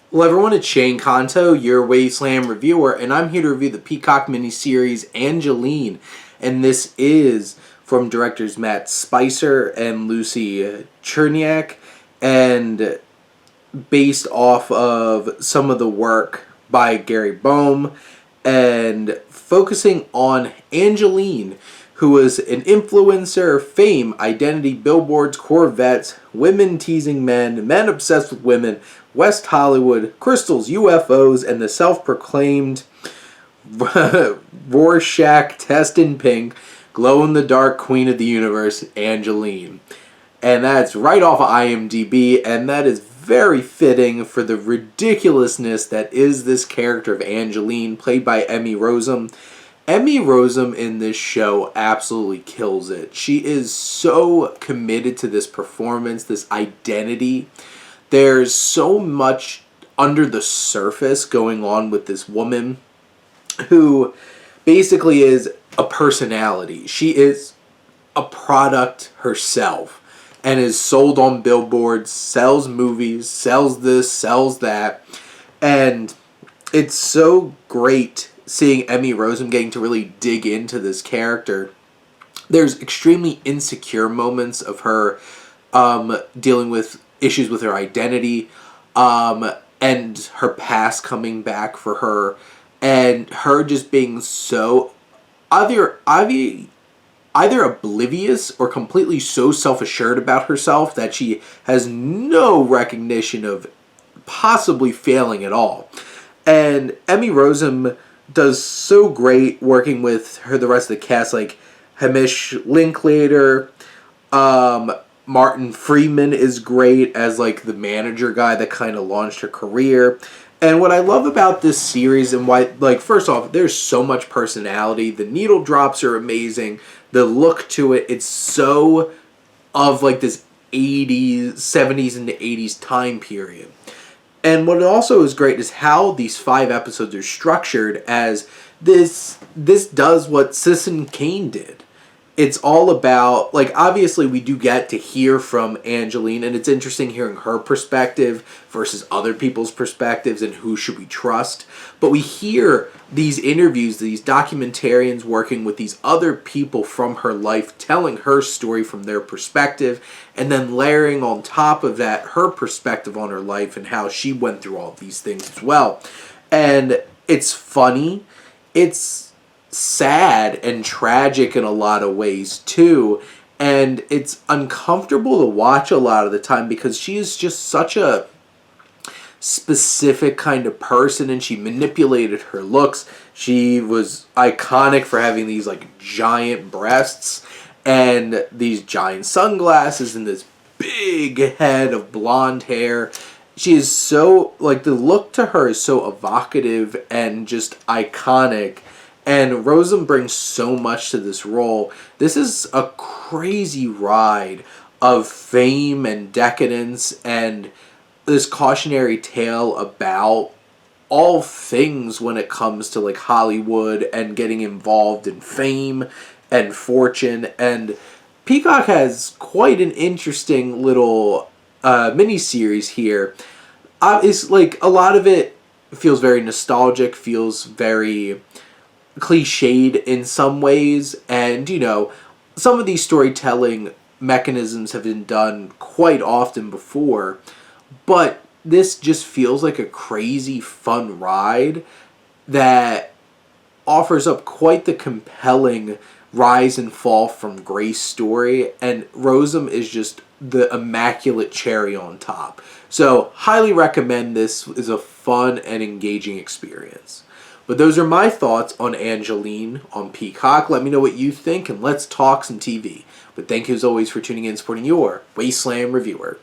Hello everyone, it's Shane Kanto, your Wasteland reviewer, and I'm here to review the Peacock miniseries Angelyne. And this is from directors Matt Spicer and Lucy Cherniak, and based off of some of the work by Gary Boehm, and focusing on Angelyne, who was an influencer, fame, identity, billboards, Corvettes, women teasing men, men obsessed with women, West Hollywood, crystals, UFOs, and the self-proclaimed Rorschach test in pink, glow-in-the-dark queen of the universe, Angelyne. And that's right off of IMDb, and that is very fitting for the ridiculousness that is this character of Angelyne, played by Emmy Rossum. Emmy Rossum in this show absolutely kills it. She is so committed to this performance, this identity. There's so much under the surface going on with this woman who basically is a personality. She is a product herself and is sold on billboards, sells movies, sells this, sells that. And it's so great seeing Emmy Rossum getting to really dig into this character. There's extremely insecure moments of her dealing with issues with her identity, and her past coming back for her, and her just being so either oblivious or completely so self-assured about herself that she has no recognition of possibly failing at all. And Emmy Rossum does so great working with her, the rest of the cast, like Hamish Linklater, Martin Freeman is great as like the manager guy that kind of launched her career. And what I love about this series, and why, like, first off, there's so much personality. The needle drops are amazing. The look to it, it's so of like this 80s, 70s into 80s time period. And what also is great is how these 5 episodes are structured, as this does what Citizen Kane did. It's all about, like, obviously we do get to hear from Angelyne, and it's interesting hearing her perspective versus other people's perspectives and who should we trust. But we hear these interviews, these documentarians working with these other people from her life, telling her story from their perspective, and then layering on top of that her perspective on her life and how she went through all these things as well. And it's funny. It's sad and tragic in a lot of ways too, and it's uncomfortable to watch a lot of the time because she is just such a specific kind of person, and she manipulated her looks. She was iconic for having these like giant breasts and these giant sunglasses and this big head of blonde hair. She is so, like, the look to her is so evocative and just iconic. And Rossum brings so much to this role. This is a crazy ride of fame and decadence, and this cautionary tale about all things when it comes to like Hollywood and getting involved in fame and fortune. And Peacock has quite an interesting little mini-series here. It's like a lot of it feels very nostalgic, feels very cliched in some ways, and you know, some of these storytelling mechanisms have been done quite often before, but this just feels like a crazy fun ride that offers up quite the compelling rise and fall from grace story, and Rossum is just the immaculate cherry on top. So highly recommend. This is a fun and engaging experience. But those are my thoughts on Angelyne on Peacock. Let me know what you think, and let's talk some TV. But thank you as always for tuning in and supporting your Wasteland reviewer.